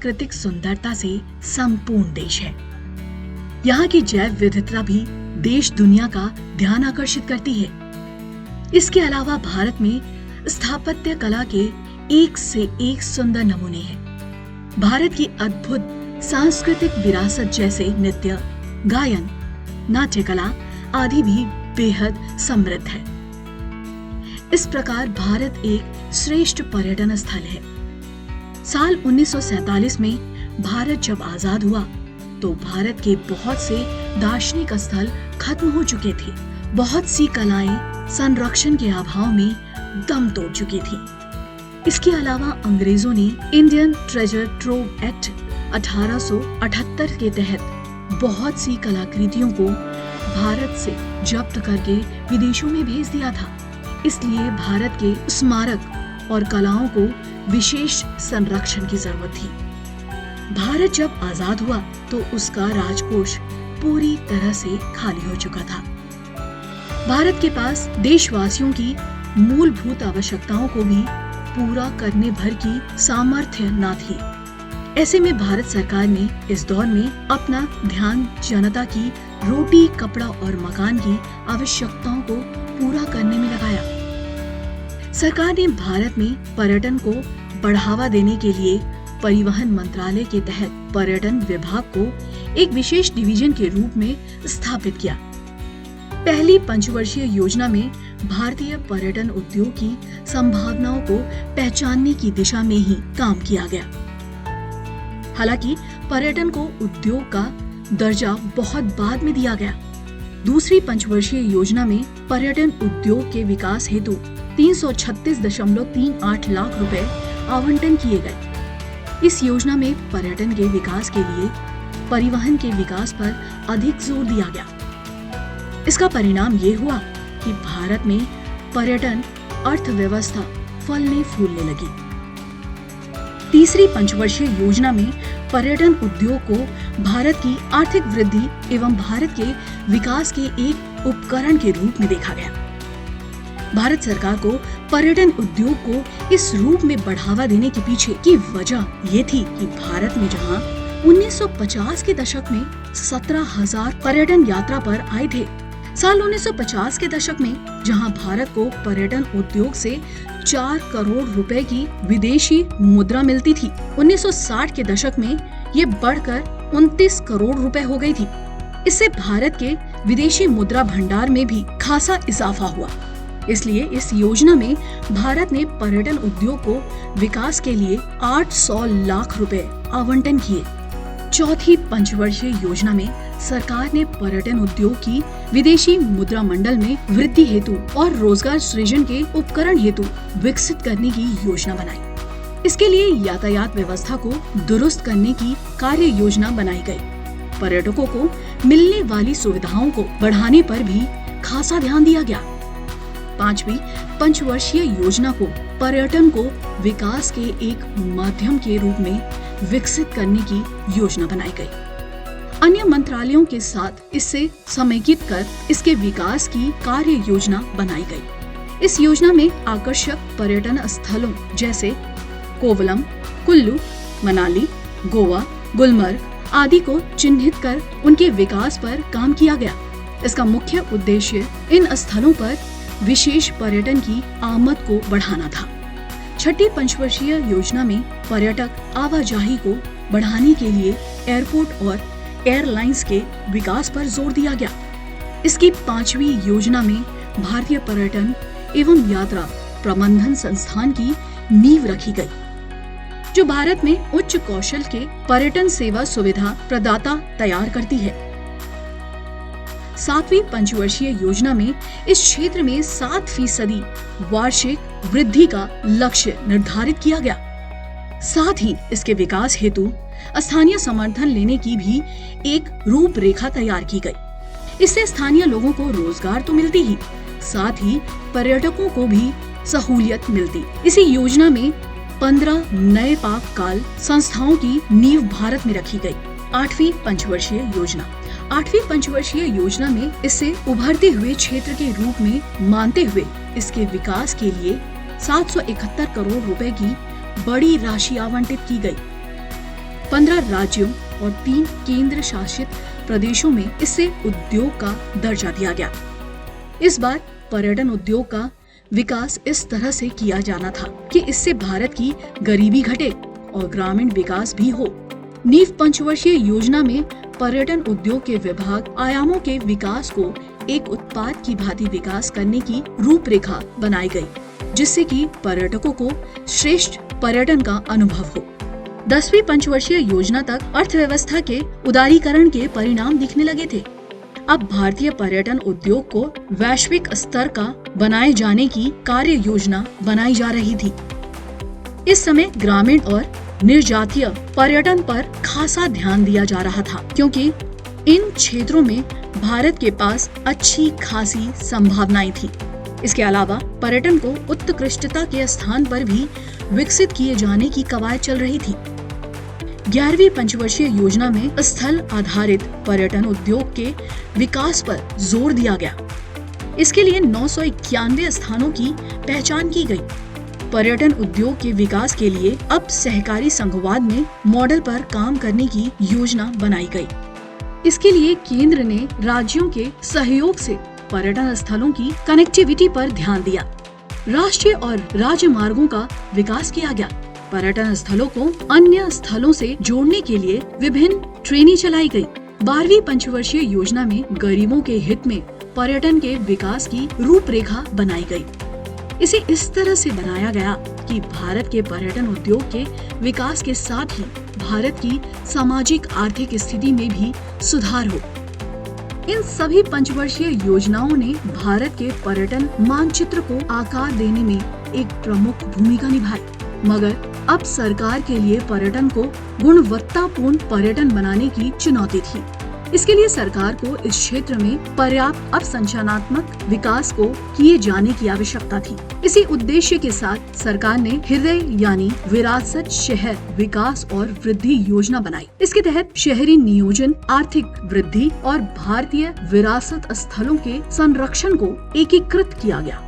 प्राकृतिक सुंदरता से संपूर्ण देश है। यहाँ की जैव विविधता भी देश दुनिया का ध्यान आकर्षित करती है। इसके अलावा भारत में स्थापत्य कला के एक से एक सुंदर नमूने हैं। भारत की अद्भुत सांस्कृतिक विरासत जैसे नृत्य, गायन, नाट्य कला आदि भी बेहद समृद्ध है। इस प्रकार भारत एक श्रेष्ठ पर्यटन स्थल है। साल 1947 में भारत जब आजाद हुआ तो भारत के बहुत से दार्शनिक स्थल खत्म हो चुके थे। बहुत सी कलाएं संरक्षण के अभाव में दम तोड़ चुकी थी। इसके अलावा अंग्रेजों ने इंडियन ट्रेजर ट्रोव एक्ट 1878 के तहत बहुत सी कलाकृतियों को भारत से जब्त करके विदेशों में भेज दिया था। इसलिए भारत के स्मारक और कलाओं को विशेष संरक्षण की जरूरत थी। भारत जब आजाद हुआ तो उसका राजकोष पूरी तरह से खाली हो चुका था। भारत के पास देशवासियों की मूलभूत आवश्यकताओं को भी पूरा करने भर की सामर्थ्य न थी। ऐसे में भारत सरकार ने इस दौर में अपना ध्यान जनता की रोटी, कपड़ा और मकान की आवश्यकताओं को पूरा करने में लगाया। सरकार ने भारत में पर्यटन को बढ़ावा देने के लिए परिवहन मंत्रालय के तहत पर्यटन विभाग को एक विशेष डिवीजन के रूप में स्थापित किया। पहली पंचवर्षीय योजना में भारतीय पर्यटन उद्योग की संभावनाओं को पहचानने की दिशा में ही काम किया गया। हालांकि पर्यटन को उद्योग का दर्जा बहुत बाद में दिया गया। दूसरी पंचवर्षीय योजना में पर्यटन उद्योग के विकास हेतु 336.38 लाख रुपए आवंटन किए गए। इस योजना में पर्यटन के विकास के लिए परिवहन के विकास पर अधिक जोर दिया गया। इसका परिणाम ये हुआ कि भारत में पर्यटन अर्थव्यवस्था फलने फूलने लगी। तीसरी पंचवर्षीय योजना में पर्यटन उद्योग को भारत की आर्थिक वृद्धि एवं भारत के विकास के एक उपकरण के रूप में देखा गया। भारत सरकार को पर्यटन उद्योग को इस रूप में बढ़ावा देने के पीछे की वजह ये थी कि भारत में जहां 1950 के दशक में 17,000 पर्यटन यात्रा पर आए थे, साल 1950 के दशक में जहां भारत को पर्यटन उद्योग से 4 करोड़ रुपए की विदेशी मुद्रा मिलती थी, 1960 के दशक में ये बढ़कर 29 करोड़ रुपए हो गई थी। इससे भारत के विदेशी मुद्रा भंडार में भी खासा इजाफा हुआ। इसलिए इस योजना में भारत ने पर्यटन उद्योग को विकास के लिए 800 लाख रुपए आवंटन किए। चौथी पंचवर्षीय योजना में सरकार ने पर्यटन उद्योग की विदेशी मुद्रा मंडल में वृद्धि हेतु और रोजगार सृजन के उपकरण हेतु विकसित करने की योजना बनाई। इसके लिए यातायात व्यवस्था को दुरुस्त करने की कार्य योजना बनाई गई। पर्यटकों को मिलने वाली सुविधाओं को बढ़ाने पर भी खासा ध्यान दिया गया। पांचवी पंचवर्षीय योजना को पर्यटन को विकास के एक माध्यम के रूप में विकसित करने की योजना बनाई गई। अन्य मंत्रालयों के साथ इससे समेकित कर इसके विकास की कार्य योजना बनाई गई। इस योजना में आकर्षक पर्यटन स्थलों जैसे कोवलम, कुल्लू, मनाली, गोवा, गुलमर्ग आदि को चिन्हित कर उनके विकास पर काम किया गया। इसका मुख्य उद्देश्य इन स्थलों पर विशेष पर्यटन की आमद को बढ़ाना था। छठी पंचवर्षीय योजना में पर्यटक आवाजाही को बढ़ाने के लिए एयरपोर्ट और एयरलाइंस के विकास पर जोर दिया गया। इसकी पांचवी योजना में भारतीय पर्यटन एवं यात्रा प्रबंधन संस्थान की नींव रखी गई, जो भारत में उच्च कौशल के पर्यटन सेवा सुविधा प्रदाता तैयार करती है। सातवीं पंचवर्षीय योजना में इस क्षेत्र में 7% वार्षिक वृद्धि का लक्ष्य निर्धारित किया गया। साथ ही इसके विकास हेतु स्थानीय समर्थन लेने की भी एक रूपरेखा तैयार की गई। इससे स्थानीय लोगों को रोजगार तो मिलती ही, साथ ही पर्यटकों को भी सहूलियत मिलती। इसी योजना में 15 नए पाककाल संस्थाओं की नींव भारत में रखी गई। आठवीं पंचवर्षीय योजना में इसे उभरते हुए क्षेत्र के रूप में मानते हुए इसके विकास के लिए 771 करोड़ रुपए की बड़ी राशि आवंटित की गई। 15 राज्यों और 3 केंद्र शासित प्रदेशों में इसे उद्योग का दर्जा दिया गया। इस बार पर्यटन उद्योग का विकास इस तरह से किया जाना था कि इससे भारत की गरीबी घटे और ग्रामीण विकास भी हो। नीव पंचवर्षीय योजना में पर्यटन उद्योग के विभाग आयामों के विकास को एक उत्पाद की भांति विकास करने की रूपरेखा बनाई गई, जिससे कि पर्यटकों को श्रेष्ठ पर्यटन का अनुभव हो। 10वीं पंचवर्षीय योजना तक अर्थव्यवस्था के उदारीकरण के परिणाम दिखने लगे थे। अब भारतीय पर्यटन उद्योग को वैश्विक स्तर का बनाए जाने की कार्य योजना बनाई जा रही थी। इस समय ग्रामीण और निर्यातीय पर्यटन पर खासा ध्यान दिया जा रहा था, क्योंकि इन क्षेत्रों में भारत के पास अच्छी खासी संभावनाएं थी। इसके अलावा पर्यटन को उत्कृष्टता के स्थान पर भी विकसित किए जाने की कवायद चल रही थी। 11वीं पंचवर्षीय योजना में स्थल आधारित पर्यटन उद्योग के विकास पर जोर दिया गया। इसके लिए 991 स्थानों की पहचान की गई। पर्यटन उद्योग के विकास के लिए अब सहकारी संघवाद में मॉडल पर काम करने की योजना बनाई गई। इसके लिए केंद्र ने राज्यों के सहयोग से पर्यटन स्थलों की कनेक्टिविटी पर ध्यान दिया। राष्ट्रीय और राज्य मार्गों का विकास किया गया। पर्यटन स्थलों को अन्य स्थलों से जोड़ने के लिए विभिन्न ट्रेनें चलाई गई। 12वीं पंचवर्षीय योजना में गरीबों के हित में पर्यटन के विकास की रूपरेखा बनाई गई। इसे इस तरह से बनाया गया कि भारत के पर्यटन उद्योग के विकास के साथ ही भारत की सामाजिक आर्थिक स्थिति में भी सुधार हो। इन सभी पंचवर्षीय योजनाओं ने भारत के पर्यटन मानचित्र को आकार देने में एक प्रमुख भूमिका निभाई। मगर अब सरकार के लिए पर्यटन को गुणवत्तापूर्ण पर्यटन बनाने की चुनौती थी। इसके लिए सरकार को इस क्षेत्र में पर्याप्त अवसंरचनात्मक विकास को किए जाने की आवश्यकता थी। इसी उद्देश्य के साथ सरकार ने हृदय यानी विरासत शहर विकास और वृद्धि योजना बनाई। इसके तहत शहरी नियोजन, आर्थिक वृद्धि और भारतीय विरासत स्थलों के संरक्षण को एकीकृत किया गया।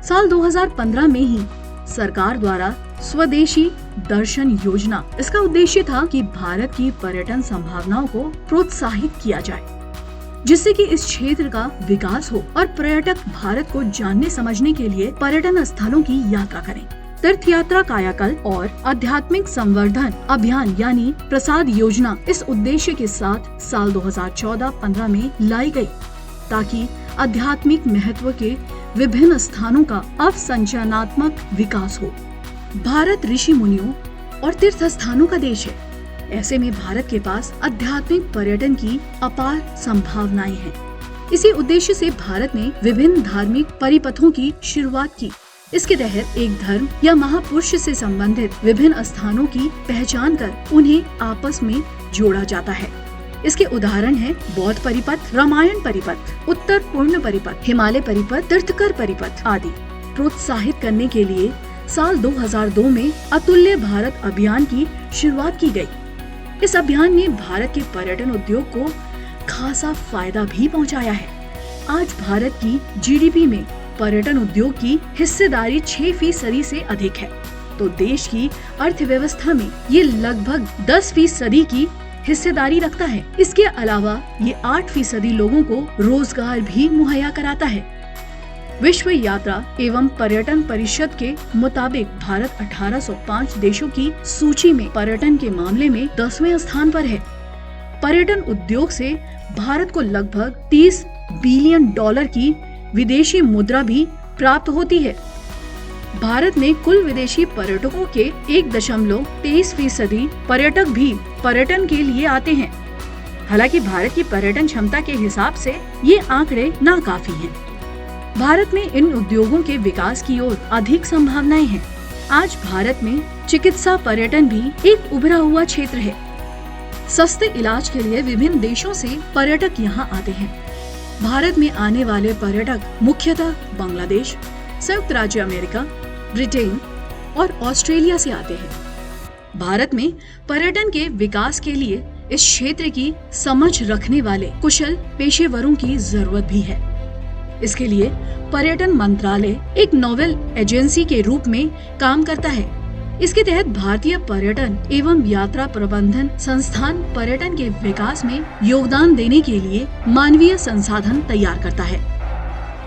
साल 2015 में ही सरकार द्वारा स्वदेशी दर्शन योजना, इसका उद्देश्य था कि भारत की पर्यटन संभावनाओं को प्रोत्साहित किया जाए, जिससे कि इस क्षेत्र का विकास हो और पर्यटक भारत को जानने समझने के लिए पर्यटन स्थलों की यात्रा करें। तीर्थ यात्रा कायाकल्प और आध्यात्मिक संवर्धन अभियान यानी प्रसाद योजना इस उद्देश्य के साथ साल 2014-15 में लाई गई, ताकि आध्यात्मिक महत्व के विभिन्न स्थानों का अवसंरचनात्मक विकास हो। भारत ऋषि मुनियों और तीर्थ स्थानों का देश है। ऐसे में भारत के पास आध्यात्मिक पर्यटन की अपार संभावनाएं हैं। इसी उद्देश्य से भारत ने विभिन्न धार्मिक परिपथों की शुरुआत की। इसके तहत एक धर्म या महापुरुष से संबंधित विभिन्न स्थानों की पहचान कर उन्हें आपस में जोड़ा जाता है। इसके उदाहरण हैं बौद्ध परिपथ, रामायण परिपथ, उत्तर पूर्ण परिपथ, हिमालय परिपथ, तीर्थकर परिपथ आदि। प्रोत्साहित करने के लिए साल 2002 में अतुल्य भारत अभियान की शुरुआत की गई। इस अभियान ने भारत के पर्यटन उद्योग को खासा फायदा भी पहुंचाया है। आज भारत की जीडीपी में पर्यटन उद्योग की हिस्सेदारी 6% से अधिक है, तो देश की अर्थव्यवस्था में ये लगभग 10% की हिस्सेदारी रखता है। इसके अलावा ये 8% लोगों को रोजगार भी मुहैया कराता है। विश्व यात्रा एवं पर्यटन परिषद के मुताबिक भारत 1805 देशों की सूची में पर्यटन के मामले में 10वें स्थान पर है। पर्यटन उद्योग से भारत को लगभग $30 बिलियन की विदेशी मुद्रा भी प्राप्त होती है। भारत में कुल विदेशी पर्यटकों के 1.23% पर्यटक भी पर्यटन के लिए आते हैं। हालांकि भारत की पर्यटन क्षमता के हिसाब से ये आंकड़े नाकाफी हैं। भारत में इन उद्योगों के विकास की ओर अधिक संभावनाएं हैं। आज भारत में चिकित्सा पर्यटन भी एक उभरा हुआ क्षेत्र है। सस्ते इलाज के लिए विभिन्न देशों से पर्यटक यहाँ आते हैं। भारत में आने वाले पर्यटक मुख्यतः बांग्लादेश, संयुक्त राज्य अमेरिका, ब्रिटेन और ऑस्ट्रेलिया से आते हैं। भारत में पर्यटन के विकास के लिए इस क्षेत्र की समझ रखने वाले कुशल पेशेवरों की जरूरत भी है। इसके लिए पर्यटन मंत्रालय एक नोडल एजेंसी के रूप में काम करता है। इसके तहत भारतीय पर्यटन एवं यात्रा प्रबंधन संस्थान पर्यटन के विकास में योगदान देने के लिए मानवीय संसाधन तैयार करता है।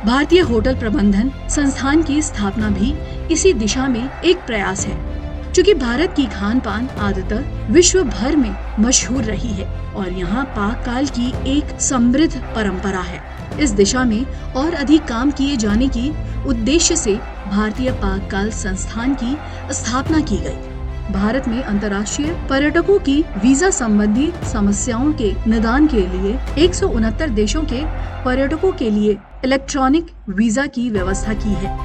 भारतीय होटल प्रबंधन संस्थान की स्थापना भी इसी दिशा में एक प्रयास है। चूँकि भारत की खान पान आदतें विश्व भर में मशहूर रही है और यहाँ पाक काल की एक समृद्ध परंपरा है, इस दिशा में और अधिक काम किए जाने की उद्देश्य से भारतीय पाक काल संस्थान की स्थापना की गई। भारत में अंतर्राष्ट्रीय पर्यटकों की वीजा संबंधी समस्याओं के निदान के लिए 169 देशों के पर्यटकों के लिए इलेक्ट्रॉनिक वीजा की व्यवस्था की है।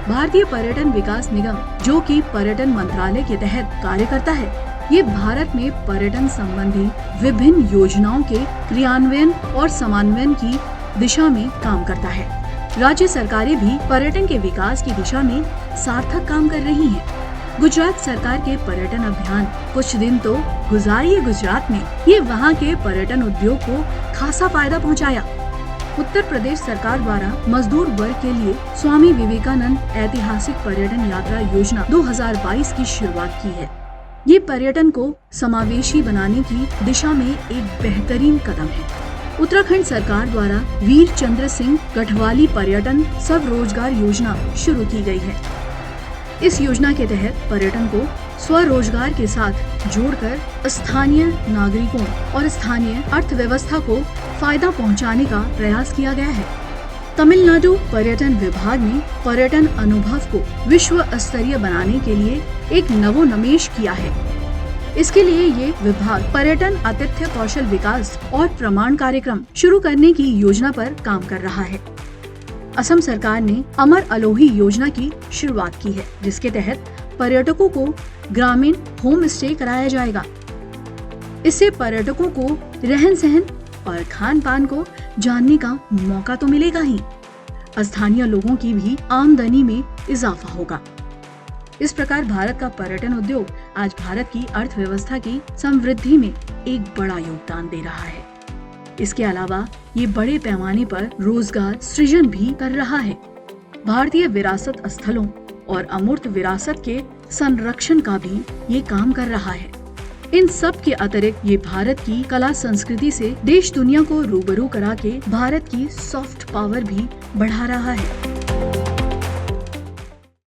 भारतीय पर्यटन विकास निगम, जो कि पर्यटन मंत्रालय के तहत कार्य करता है, ये भारत में पर्यटन संबंधी विभिन्न योजनाओं के क्रियान्वयन और समन्वयन की दिशा में काम करता है। राज्य सरकारें भी पर्यटन के विकास की दिशा में सार्थक काम कर रही हैं। गुजरात सरकार के पर्यटन अभियान कुछ दिन तो गुजारिए गुजरात में, ये वहाँ के पर्यटन उद्योग को खासा फायदा पहुँचाया। उत्तर प्रदेश सरकार द्वारा मजदूर वर्ग के लिए स्वामी विवेकानंद ऐतिहासिक पर्यटन यात्रा योजना 2022 की शुरुआत की है। ये पर्यटन को समावेशी बनाने की दिशा में एक बेहतरीन कदम है। उत्तराखंड सरकार द्वारा वीर चंद्र सिंह गढ़वाली पर्यटन स्वरोजगार योजना शुरू की गई है। इस योजना के तहत पर्यटन को स्वरोजगार के साथ जोड़कर स्थानीय नागरिकों और स्थानीय अर्थव्यवस्था को फायदा पहुंचाने का प्रयास किया गया है। तमिलनाडु पर्यटन विभाग ने पर्यटन अनुभव को विश्व स्तरीय बनाने के लिए एक नवोन्मेष किया है। इसके लिए ये विभाग पर्यटन आतिथ्य कौशल विकास और प्रमाण कार्यक्रम शुरू करने की योजना पर काम कर रहा है। असम सरकार ने अमर अलोही योजना की शुरुआत की है, जिसके तहत पर्यटकों को ग्रामीण होम स्टे कराया जाएगा। इससे पर्यटकों को रहन सहन और खान पान को जानने का मौका तो मिलेगा ही, स्थानीय लोगों की भी आमदनी में इजाफा होगा। इस प्रकार भारत का पर्यटन उद्योग आज भारत की अर्थव्यवस्था की समृद्धि में एक बड़ा योगदान दे रहा है। इसके अलावा ये बड़े पैमाने पर रोजगार सृजन भी कर रहा है। भारतीय विरासत स्थलों और अमूर्त विरासत के संरक्षण का भी ये काम कर रहा है। इन सब के अतिरिक्त ये भारत की कला संस्कृति से देश दुनिया को रूबरू करा के भारत की सॉफ्ट पावर भी बढ़ा रहा है।